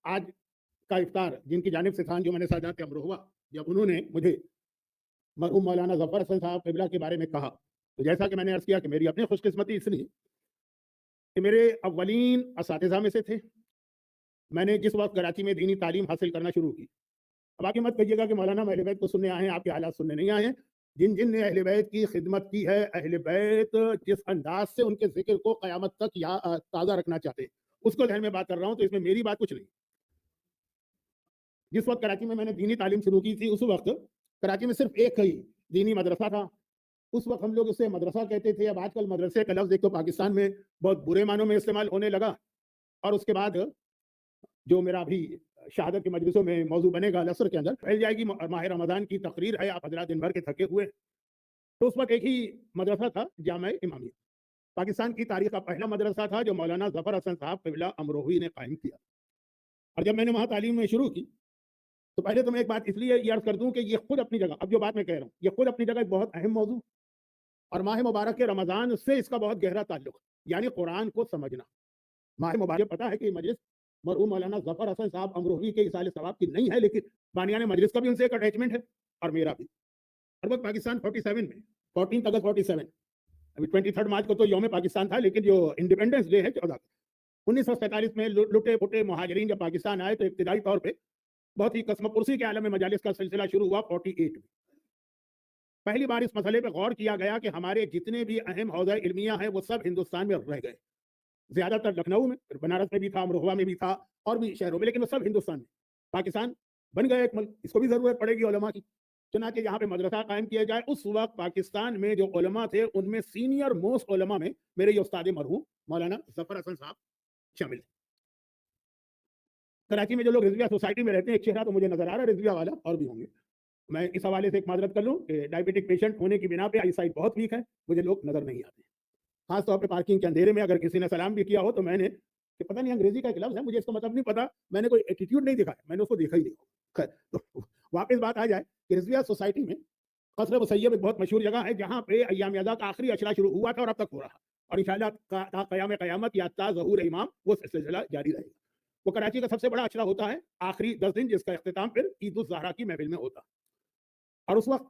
آج کا افطار جن کی جانب سے تھا جو میں نے سادات امروہہ، جب انہوں نے مجھے مرحوم مولانا ظفر حسن صاحب قبلہ کے بارے میں کہا، تو جیسا کہ میں نے عرض کیا کہ میری اپنی خوش قسمتی اس لیے کہ میرے اولین اساتذہ میں سے تھے۔ میں نے جس وقت کراچی میں دینی تعلیم حاصل کرنا شروع کی، اب آگے مت کہیے گا کہ مولانا اہل بیت کو سننے آئے ہیں، آپ کے حالات سننے نہیں آئے ہیں۔ جن جن نے اہل بیت کی خدمت کی ہے، اہل بیت جس انداز سے ان کے ذکر کو قیامت تک تازہ رکھنا چاہتے ہیں، اس کو ذہن میں بات کر رہا ہوں، تو اس میں میری بات کچھ نہیں۔ جس وقت کراچی میں نے دینی تعلیم شروع کی تھی، اس وقت کراچی میں صرف ایک ہی دینی مدرسہ تھا۔ اس وقت ہم لوگ اسے مدرسہ کہتے تھے۔ اب آج کل مدرسے کا لفظ ایک تو پاکستان میں بہت برے معنوں میں استعمال ہونے لگا، اور اس کے بعد جو میرا بھی شہادت کی مجلسوں میں موضوع بنے گا العصر کے اندر پھیل جائے گی، ماہ رمضان کی تقریر ہے، آپ حضرات دن بھر کے تھکے ہوئے، تو اس وقت ایک ہی مدرسہ تھا، جامع امامیہ۔ پاکستان کی تاریخ کا پہلا مدرسہ تھا جو مولانا ظفر حسن صاحب قبلہ امروہی نے قائم کیا۔ اور جب میں نے وہاں تعلیم میں شروع کی، تو پہلے تو میں ایک بات اس لیے یہ عرض کر دوں کہ یہ خود اپنی جگہ، اب جو بات میں کہہ رہا ہوں، یہ خود اپنی جگہ ایک بہت اہم موضوع، اور ماہ مبارک کے رمضان سے اس کا بہت گہرا تعلق، یعنی قرآن کو سمجھنا۔ ماہ مبارک پتہ ہے کہ یہ مجلس مرحوم مولانا ظفر حسن صاحب امروہی کے اصال ثواب کی نہیں ہے، لیکن بانیان مجلس کا بھی ان سے ایک اٹیچمنٹ ہے، اور میرا بھی۔ ہر وقت پاکستان 47 میں 14 اگست 47، ابھی 23 مارچ کو تو یوم پاکستان تھا، لیکن جو انڈیپینڈنس ڈے ہے 14 1947 میں لٹے پھٹے مہاجرین جب پاکستان آئے، تو ابتدائی طور پہ بہت ہی قسم پرسی کے عالم میں مجالس کا سلسلہ شروع ہوا 48 میں۔ پہلی بار اس مسئلے پہ غور کیا گیا کہ ہمارے جتنے بھی اہم حوزہ علمیہ ہیں وہ سب ہندوستان میں رہ گئے، زیادہ تر لکھنؤ میں، بنارس میں بھی تھا، امروہہ میں بھی تھا، اور بھی شہروں میں، لیکن وہ سب ہندوستان میں۔ پاکستان بن گیا ایک ملک، اس کو بھی ضرورت پڑے گی علماء کی، چنانچہ یہاں پہ مدرسہ قائم کیا جائے۔ اس وقت پاکستان میں جو علماء تھے، ان میں سینئر موسٹ علماء میں میرے یہ استاد مرحوم مولانا ظفر حسن صاحب شامل ہیں۔ کراچی میں جو لوگ رضویہ سوسائٹی میں رہتے ہیں، ایک چہرہ تو مجھے نظر آ رہا ہے رضویہ والا، اور بھی ہوں گے۔ میں اس حوالے سے ایک معذرت کر لوں کہ ڈائبٹک پیشنٹ ہونے کی بنا پہ آئی سائٹ بہت ویک ہے، مجھے لوگ نظر نہیں آتے، خاص طور پہ پارکنگ کے اندھیرے میں۔ اگر کسی نے سلام بھی کیا ہو تو میں نے کہ پتہ نہیں انگریزی کا ایک لفظ ہے، مجھے اس کا مطلب نہیں پتا، میں نے کوئی ایٹیٹیوڈ نہیں دکھایا، میں نے اس کو دیکھا ہی نہیں۔ خیر، تو واپس بات آ جائے کہ رضویہ سوسائٹی میں قصر مسیب ایک بہت مشہور جگہ ہے، جہاں پہ ایام یزا کا آخری اشرا شروع ہوا تھا اور اب تک ہو رہا، اور انشاءاللہ تا قیام قیامت یا تا ظہور امام وہ سلسلہ جاری رہے گا۔ وہ کراچی کا سب سے بڑا اشرا ہوتا ہے آخری 10 دن، جس کا اختتام پھر عید الزہرا کی محفل میں ہوتا، اور اس وقت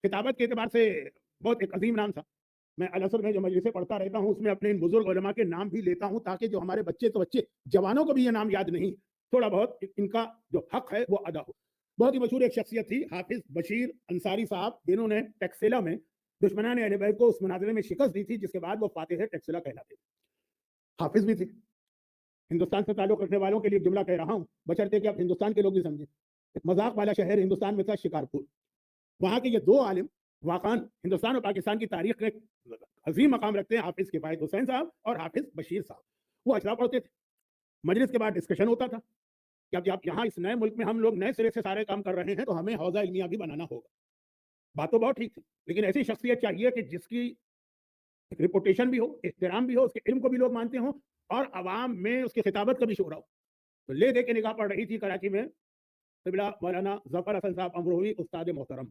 خطابت کے اعتبار سے بہت ایک عظیم نام تھا۔ میں العصر میں جو مجلسیں پڑھتا رہتا ہوں، اس میں اپنے ان بزرگ علماء کے نام بھی لیتا ہوں، تاکہ جو ہمارے بچے تو بچے جوانوں کو بھی یہ نام یاد نہیں، تھوڑا بہت ان کا جو حق ہے وہ ادا ہو۔ بہت ہی مشہور ایک شخصیت تھی حافظ بشیر انصاری صاحب، جنہوں نے ٹیکسلا میں دشمنان اہل بیت کو اس مناظرے میں شکست دی تھی، جس کے بعد وہ فاتح ٹیکسلا کہلاتے تھے۔ حافظ بھی تھے۔ ہندوستان سے تعلق رکھنے والوں کے لیے جملہ کہہ رہا ہوں، بشرطے کہ آپ ہندوستان کے لوگ بھی سمجھیں۔ ایک مذاق والا شہر ہندوستان میں تھا شکارپور، وہاں کے یہ دو عالم واقعاً ہندوستان اور پاکستان کی تاریخ میں عظیم مقام رکھتے ہیں، حافظ کفایت حسین صاحب اور حافظ بشیر صاحب۔ وہ اشرا پڑھتے تھے، مجلس کے بعد ڈسکشن ہوتا تھا کہ اب آپ یہاں اس نئے ملک میں ہم لوگ نئے سرے سے سارے کام کر رہے ہیں، تو ہمیں حوزہ علمیہ بھی بنانا ہوگا۔ بات تو بہت ٹھیک تھی، لیکن ایسی شخصیت چاہیے کہ جس کی ریپوٹیشن بھی ہو، احترام بھی ہو، اس کے علم کو بھی لوگ مانتے ہوں، اور عوام میں اس کی خطابت کا بھی شہرہ ہو۔ تو لے دے کے نگاہ پڑ رہی تھی کراچی میں قبلہ مولانا ظفر حسن صاحب امروہی استاد محترم،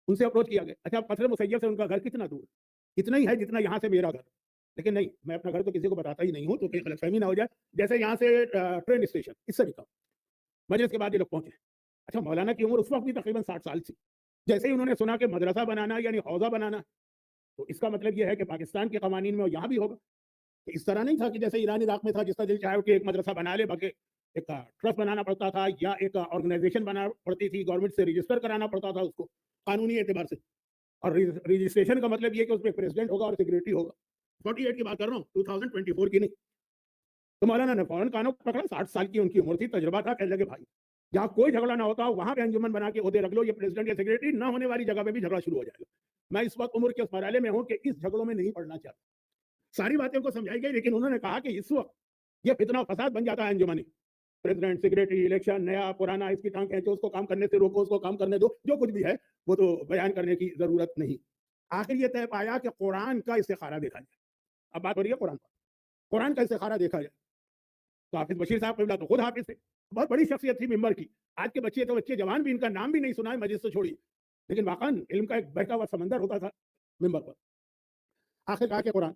ان سے اپروچ کیا گیا، اچھا قصر مسیب سے ان کا گھر کتنا دور؟ اتنا ہی ہے جتنا یہاں سے میرا گھر، لیکن نہیں، میں اپنا گھر تو کسی کو بتاتا ہی نہیں ہوں، تو کہیں غلط فہمی نہ ہو جائے، جیسے یہاں سے ٹرین اسٹیشن، اس سے بھی کم۔ مجلس کے بعد یہ لوگ پہنچے، اچھا مولانا کی عمر اس وقت بھی تقریباً 60 سال تھی۔ جیسے ہی انہوں نے سنا کہ مدرسہ بنانا یعنی حوزہ بنانا، تو اس کا مطلب یہ ہے کہ پاکستان کے قوانین میں یہاں بھی ہوگا۔ کہ اس طرح نہیں تھا کہ جیسے ایران عراق میں تھا، جس کا دل چاہے کہ ایک مدرسہ بنا لے، بلکہ ایک ٹرسٹ بنانا پڑتا تھا یا ایک آرگنائزیشن بنانا پڑتی تھی، گورنمنٹ سے رجسٹر کرانا پڑتا تھا اس کو قانونی اعتبار سے، اور رجسٹریشن کا مطلب یہ کہ اس میں پریزیڈنٹ ہوگا اور سیکریٹری ہوگا۔ 48 کی بات کر رہا ہوں، 2024 کی نہیں۔ تو مولانا نے فوراً کانوں پکڑا، 60 سال کی ان کی عمر تھی، تجربہ تھا، کہنے لگے بھائی جہاں کوئی جھگڑا نہ ہوتا وہاں پہ انجمن بنا کے عہدے رکھ لو، یہ پریزیڈنٹ یا سیکریٹری نہ ہونے والی جگہ پہ بھی جھگڑا شروع ہو جائے گا۔ میں اس وقت عمر کے اس مرحلے میں ہوں کہ اس جھگڑوں میں نہیں پڑنا چاہتا۔ ساری باتیں کو سمجھائی گئی، لیکن انہوں نے کہا کہ اس وقت یہ فتنہ و فساد بن جاتا ہے انجمنی، پریزیڈنٹ سیکریٹری الیکشن نیا پرانا، اس کی ٹانگ کھینچو، اس کو کام کرنے سے روکو، اس کو کام کرنے دو، جو کچھ بھی ہے وہ تو بیان کرنے کی ضرورت نہیں۔ آخر یہ طے پایا کہ قرآن کا استخارہ دیکھا جائے۔ اب بات ہو رہی ہے قرآن کا استخارہ دیکھا جائے۔ تو حافظ بشیر صاحب قبلہ تو خود حافظ تھے، بہت بڑی شخصیت تھی ممبر کی، آج کے بچے تو بچے جوان بھی ان کا نام بھی نہیں سنا ہے، مجلس سے چھوڑی، لیکن واقعاً علم کا ایک بہتا ہوا سمندر ہوتا تھا ممبر پر۔ آخر کہا کہ قرآن،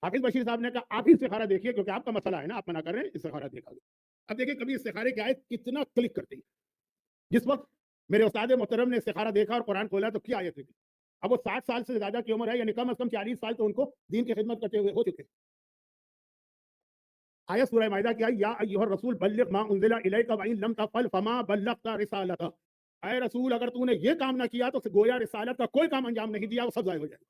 حافظ بشیر صاحب نے کہا آپ ہی استخارہ دیکھیے، کیونکہ آپ کا مسئلہ ہے نا، آپ منع کر رہے ہیں، استخارہ دیکھا گیا۔ اب دیکھیں کبھی استخارے کی آیت کتنا کلک کرتی ہے. جس وقت میرے استاد محترم نے استخارہ دیکھا اور قرآن کھولا تو کیا آیت لکھی. اب وہ 60 سال سے زیادہ کی عمر ہے, یعنی کم از کم 40 سال تو ان کو دین کی خدمت کرتے ہوئے ہو چکے. آیت سورہ مائدہ کی آئی, یا ایھا الرسول بلغ ما انزل الیک وان لم تفعل فما بلغت رسالتہ. اے رسول اگر تو نے یہ کام نہ کیا تو گویا رسالت کا کوئی کام انجام نہیں دیا, وہ سب ضائع ہو جائے گا.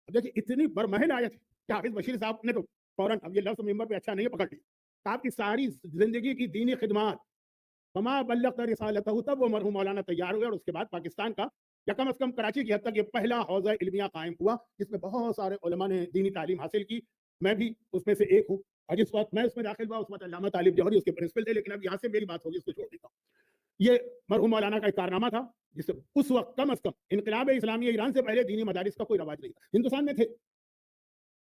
اب دیکھیں اتنی برمحل آیت ہے کہ حافظ بشیر صاحب نے تو فوراً, اب یہ لفظ ممبر پہ اچھا نہیں ہے, پکڑ لی. آپ کی ساری زندگی کی دینی خدمات فما بلغت رسالتہ, تب وہ مرحوم مولانا تیار ہوئے. اور اس کے بعد پاکستان کا یا کم از کم کراچی کی حد تک یہ پہلا حوزہ علمیہ قائم ہوا جس میں بہت سارے علماء نے دینی تعلیم حاصل کی. میں بھی اس میں سے ایک ہوں, اور جس وقت میں اس میں داخل ہوا اس وقت علامہ طالب جوہری اس کے پرنسپل تھے. لیکن اب یہاں سے میری بات ہوگی, اس کو چھوڑ دیتا ہوں. یہ مرحوم مولانا کا ایک کارنامہ تھا جس سے اس وقت کم از کم انقلاب اسلامیہ ایران سے پہلے دینی مدارس کا کوئی رواج نہیں تھا. ہندوستان میں تھے,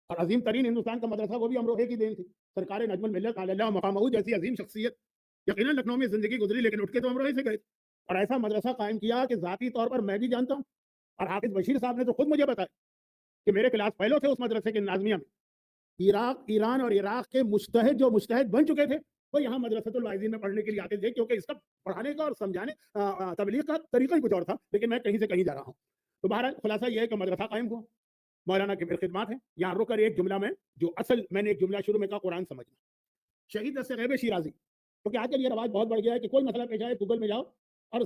اور عظیم ترین ہندوستان کا مدرسہ وہ بھی امروہے کی دین تھی. سرکار نجم الملت علی اللہ مقامہ جیسی عظیم شخصیت یقیناً لکھنؤ میں زندگی گزری, لیکن اٹھ کے تو امروہے سے گئے اور ایسا مدرسہ قائم کیا کہ ذاتی طور پر میں بھی جانتا ہوں, اور حافظ بشیر صاحب نے تو خود مجھے بتایا کہ میرے کلاس فیلو تھے اس مدرسے کے ناظمیہ میں. ایران اور عراق کے مجتہد جو مجتہد بن چکے تھے وہ یہاں مدرسۃ الواعظین میں پڑھنے کے لیے آتے تھے, کیونکہ اس کا پڑھانے کا اور سمجھانے تبلیغ کا طریقہ ہی کچھ اور تھا. لیکن میں کہیں سے کہیں جا رہا ہوں. تو بہرحال خلاصہ یہ ہے کہ مدرسہ قائم ہوا, مولانا کی پھر خدمات ہیں. یہاں رک کر ایک جملہ میں جو اصل میں نے ایک جملہ شروع میں کہا قرآن سمجھنا. شہید دست غیب شیرازی, کیونکہ آج کل یہ رواج بہت بڑھ گیا ہے کہ کوئی مسئلہ پیش آئے گوگل میں جاؤ اور اس کے